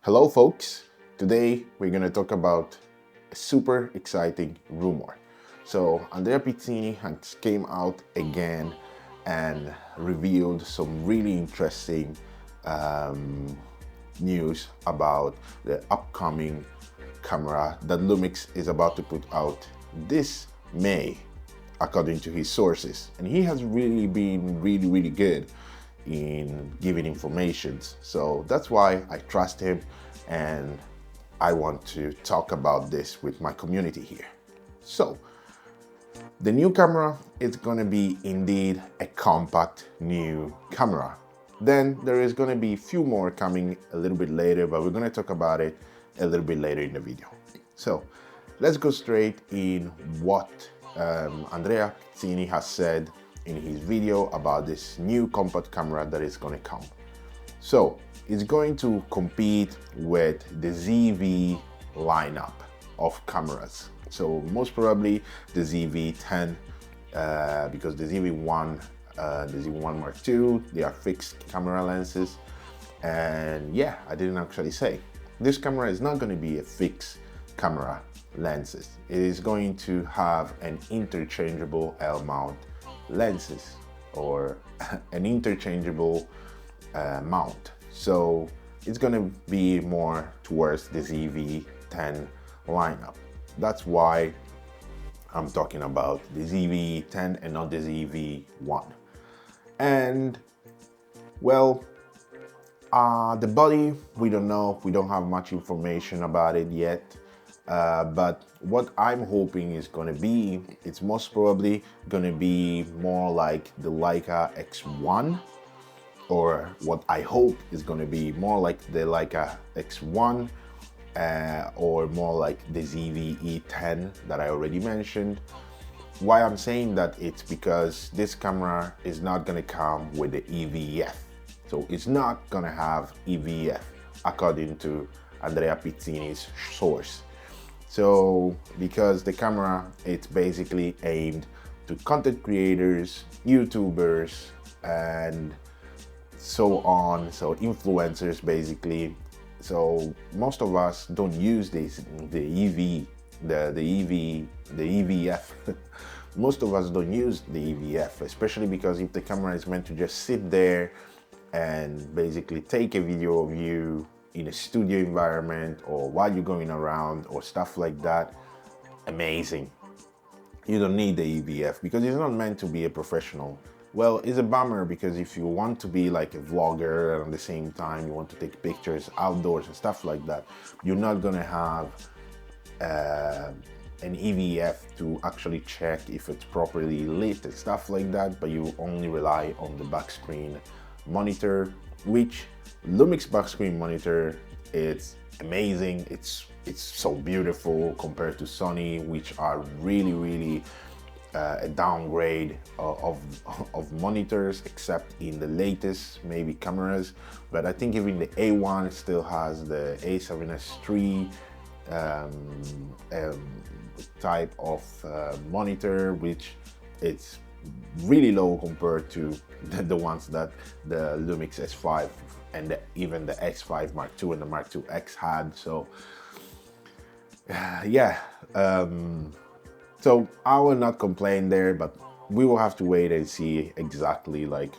Hello, folks. Today we're going to talk about a super exciting rumor. So, Andrea Pizzini has came out again and revealed some really interesting um, news about the upcoming camera that Lumix is about to put out this May, according to his sources. And he has really been really good in giving informations. So that's why I trust him and I want to talk about this with my community here. So the new camera is going to be indeed a compact new camera. Then there is going to be a few more coming a little bit later, but we're going to talk about it a little bit later in the video. So let's go straight in what Andrea Pizzini has said in his video about this new compact camera that is going to come. So it's going to compete with the ZV lineup of cameras. So most probably the ZV-10 because the ZV-1, the ZV-1 Mark II, they are fixed camera lenses. And yeah, I didn't actually say. This camera is not going to be a fixed camera lenses. It is going to have an interchangeable L-mount lenses or an interchangeable mount. So it's going to be more towards the ZV-10 lineup. That's why I'm talking about the ZV-10 and not the ZV-1. And well, the body, we don't know. We don't have much information about it yet. But what I'm hoping is going to be, it's most probably going to be more like the Leica X1, or what I hope is going to be more like the Leica X1, or more like the ZV-E10 that I already mentioned. Why I'm saying that, it's because this camera is not going to come with the EVF. So it's not going to have EVF according to Andrea Pizzini's source. So because the camera, it's basically aimed to content creators, YouTubers, and so on, so influencers basically. So most of us don't use the EVF. Most of us don't use the EVF, especially because if the camera is meant to just sit there and basically take a video of you in a studio environment or while you're going around or stuff like that, amazing. You don't need the EVF because it's not meant to be a professional. Well, it's a bummer because if you want to be like a vlogger and at the same time you want to take pictures outdoors and stuff like that, you're not gonna have an EVF to actually check if it's properly lit and stuff like that, but you only rely on the back screen monitor, which Lumix back screen monitor, it's amazing. It's so beautiful compared to Sony, which are really a downgrade of monitors, except in the latest maybe cameras. But I think even the A1 still has the A7S III type of monitor, which it's really low compared to the ones that the Lumix S5 and even the X5 Mark II and the Mark II X had. So yeah, so I will not complain there, but we will have to wait and see exactly like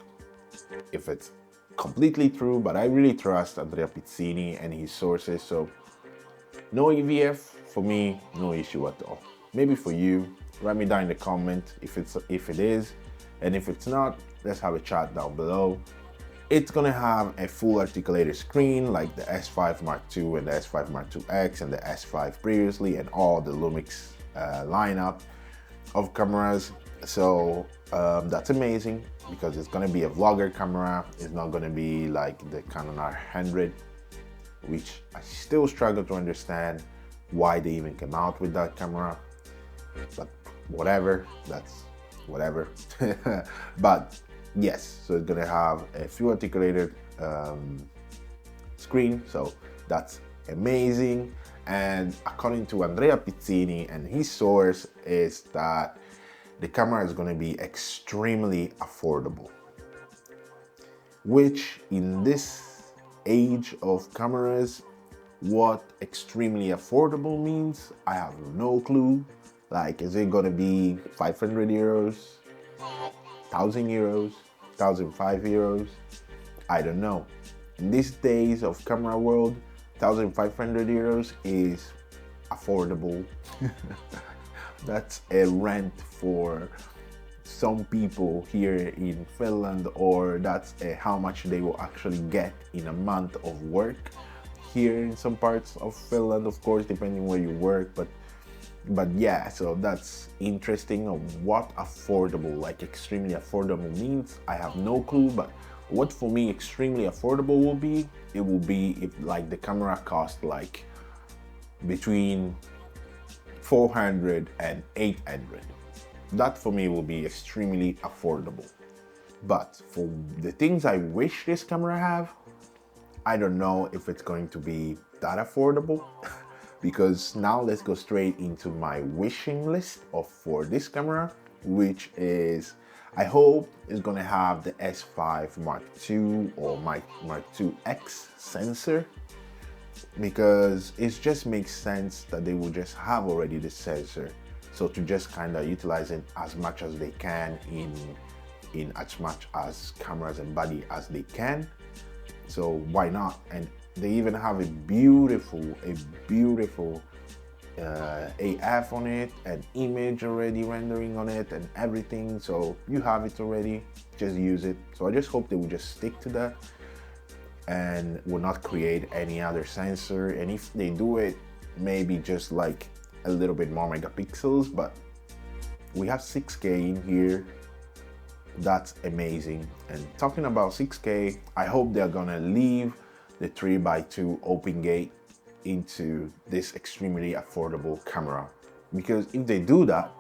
if it's completely true. But I really trust Andrea Pizzini and his sources, so no EVF for me, no issue at all. Maybe for you, write me down in the comment if it is, and if it's not, let's have a chat down below. It's gonna have a full articulated screen like the S5 Mark II and the S5 Mark II X and the S5 previously, and all the Lumix lineup of cameras. So that's amazing because it's gonna be a vlogger camera. It's not gonna be like the Canon R100, which I still struggle to understand why they even came out with that camera, but whatever, that's whatever. But yes, so it's gonna have a full articulated screen, so that's amazing. And according to Andrea Pizzini and his source, is that the camera is going to be extremely affordable, which in this age of cameras What extremely affordable means, I have no clue. Like, is it gonna be 500 euros, 1000 euros, 1005 euros? I don't know. In these days of camera world, 1500 euros is affordable. That's a rent for some people here in Finland, or that's how much they will actually get in a month of work here in some parts of Finland, of course, depending where you work. But yeah, so that's interesting of what affordable, like extremely affordable means. I have no clue, but what for me extremely affordable will be, it will be if like the camera cost like between 400 and 800. That for me will be extremely affordable. But for the things I wish this camera have, I don't know if it's going to be that affordable. Because now let's go straight into my wishing list for this camera, which is, I hope is gonna have the S5 Mark II or Mark II X sensor, because it just makes sense that they will just have already the sensor. So to just kind of utilize it as much as they can in as much as cameras and body as they can. So why not? And they even have a beautiful AF on it, and image already rendering on it and everything. So you have it already, just use it. So I just hope they will just stick to that and will not create any other sensor. And if they do it, maybe just like a little bit more megapixels, but we have 6K in here. That's amazing. And talking about 6K, I hope they're gonna leave the 3x2 open gate into this extremely affordable camera, because if they do that,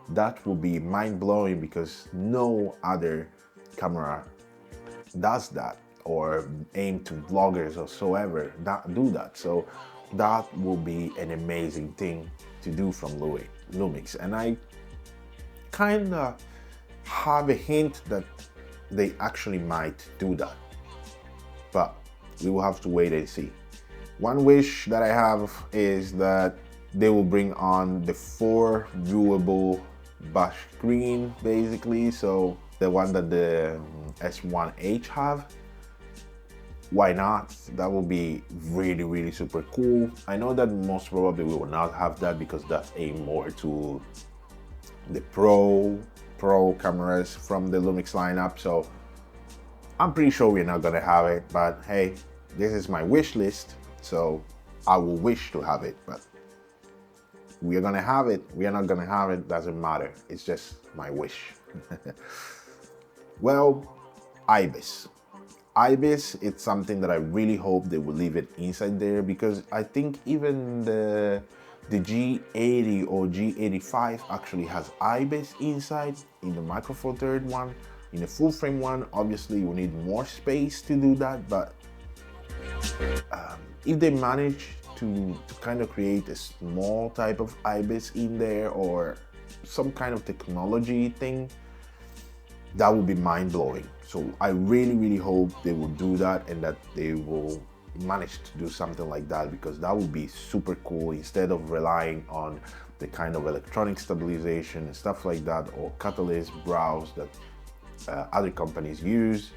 that will be mind-blowing, because no other camera does that or aim to vloggers or so ever that do that. So that will be an amazing thing to do from Lumix. And I kind of have a hint that they actually might do that, but we will have to wait and see. One wish that I have is that they will bring on the 4 viewable bash screen, basically, so the one that the S1H have. Why not? That will be really super cool. I know that most probably we will not have that, because that's aimed more to the pro cameras from the Lumix lineup. So I'm pretty sure we're not gonna have it, but hey, this is my wish list, so I will wish to have it. But we are gonna have it, we are not gonna have it, doesn't matter. It's just my wish. Well, IBIS. IBIS, it's something that I really hope they will leave it inside there, because I think even the G80 or G85 actually has IBIS inside in the Micro Four Third one. In the full frame one, obviously you need more space to do that, but if they manage to kind of create a small type of IBIS in there, or some kind of technology thing, that would be mind-blowing. So I really hope they will do that, and that they will manage to do something like that, because that would be super cool, instead of relying on the kind of electronic stabilization and stuff like that, or catalyst browse that other companies use.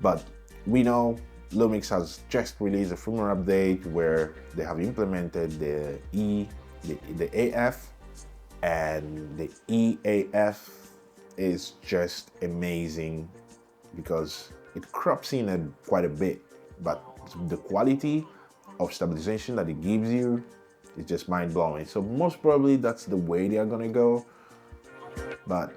But we know Lumix has just released a firmware update where they have implemented the AF, and the EAF is just amazing, because it crops in quite a bit, but the quality of stabilization that it gives you is just mind-blowing. So most probably that's the way they are gonna go, but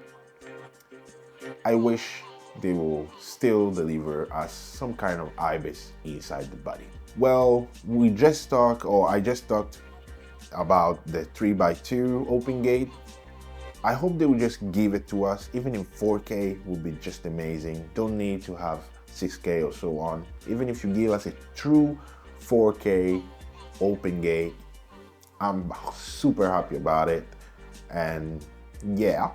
I wish they will still deliver us some kind of IBIS inside the body. Well, I just talked about the 3x2 open gate. I hope they will just give it to us, even in 4K would be just amazing. Don't need to have 6K or so on. Even if you give us a true 4K open gate, I'm super happy about it. And yeah,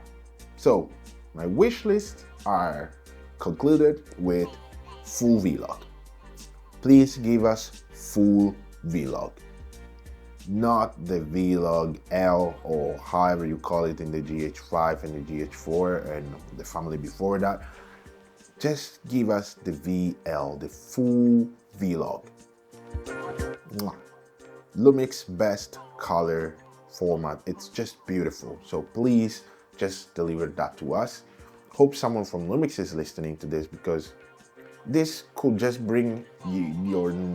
so my wish list are concluded with full vlog. Please give us full Vlog, not the Vlog L or however you call it in the GH5 and the GH4 and the family before that. Just give us the VL, the full Vlog. Mwah. Lumix best color format. It's just beautiful. So please just deliver that to us. Hope someone from Lumix is listening to this, because this could just bring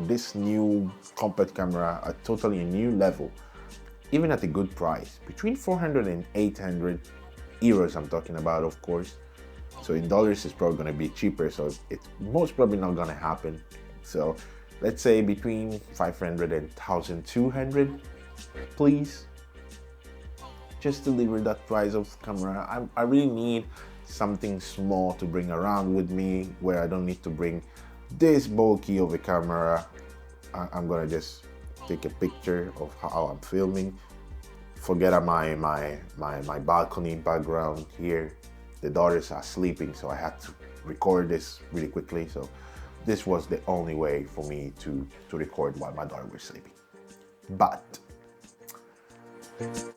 this new compact camera a totally new level, even at a good price, between 400 and 800 euros. I'm talking about, of course. So in dollars, it's probably going to be cheaper. So it's most probably not going to happen. So let's say between 500 and 1,200, please. Just deliver that price of camera. I really need something small to bring around with me, where I don't need to bring this bulky of a camera. I'm gonna just take a picture of how I'm filming. Forget my balcony background here. The daughters are sleeping, so I had to record this really quickly. So this was the only way for me to record while my daughter was sleeping. But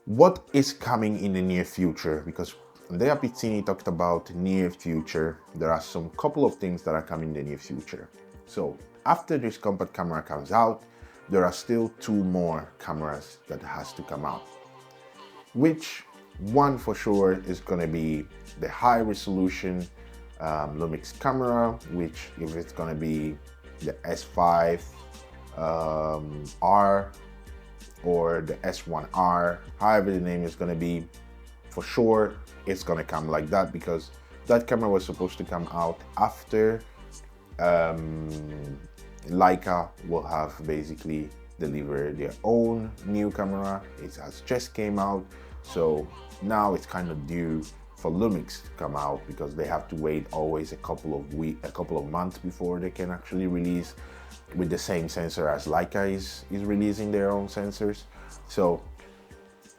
what is coming in the near future? Because Andrea Pizzini talked about near future. There are some couple of things that are coming in the near future. So after this compact camera comes out, there are still 2 more cameras that has to come out. Which one for sure is going to be the high resolution Lumix camera, which if it's going to be the S5 R or the S1R, however the name is going to be, for sure it's going to come like that, because that camera was supposed to come out after Leica will have basically delivered their own new camera. It has just came out, so now it's kind of due for Lumix to come out, because they have to wait always a couple of months before they can actually release with the same sensor as Leica is releasing their own sensors. So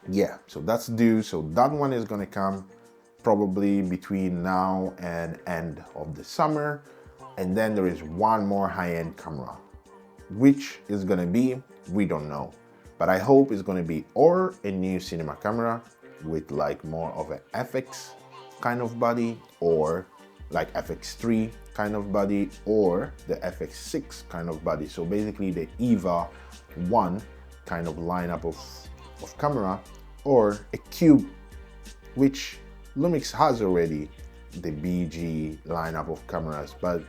yeah, so that's due. So that one is gonna come probably between now and end of the summer. And then there is one more high-end camera, which is gonna be, we don't know, but I hope it's gonna be or a new cinema camera with like more of an FX kind of body, or like FX3 kind of body, or the FX6 kind of body. So basically the EVA 1 kind of lineup of camera, or a cube, which Lumix has already the BG lineup of cameras, but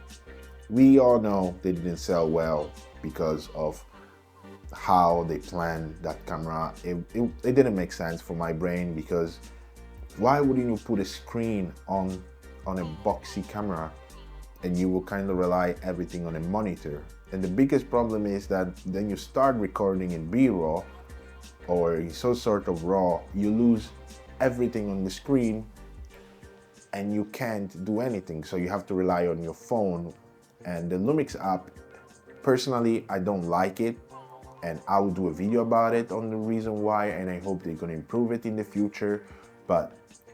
we all know they didn't sell well because of how they planned that camera. It didn't make sense for my brain, because why wouldn't you put a screen on a boxy camera and you will kind of rely everything on a monitor? And the biggest problem is that then you start recording in B-RAW or in some sort of RAW, you lose everything on the screen and you can't do anything. So you have to rely on your phone. And the Lumix app, personally, I don't like it, and I will do a video about it on the reason why, and I hope they're gonna improve it in the future. But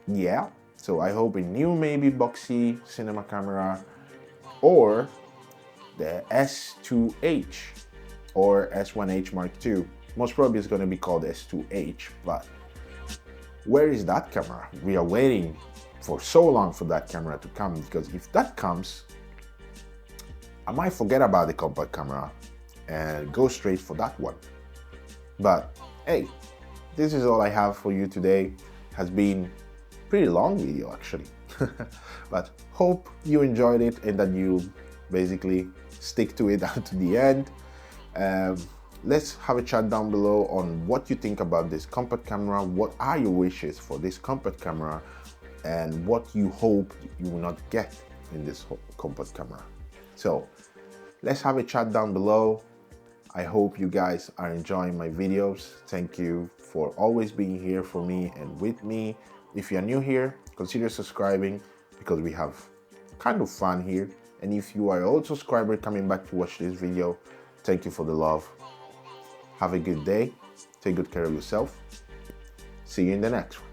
yeah, so I hope a new maybe boxy cinema camera, or the S2H or S1H Mark II. Most probably it's gonna be called S2H, but where is that camera? We are waiting for so long for that camera to come, because if that comes, I might forget about the compact camera and go straight for that one. But hey, this is all I have for you today. Has been pretty long video actually, but hope you enjoyed it and that you basically stick to it to the end. Let's have a chat down below on what you think about this compact camera. What are your wishes for this compact camera, and what you hope you will not get in this compact camera? So let's have a chat down below. I hope you guys are enjoying my videos. Thank you for always being here for me and with me. If you are new here, consider subscribing, because we have kind of fun here. And if you are an old subscriber coming back to watch this video, thank you for the love. Have a good day. Take good care of yourself. See you in the next one.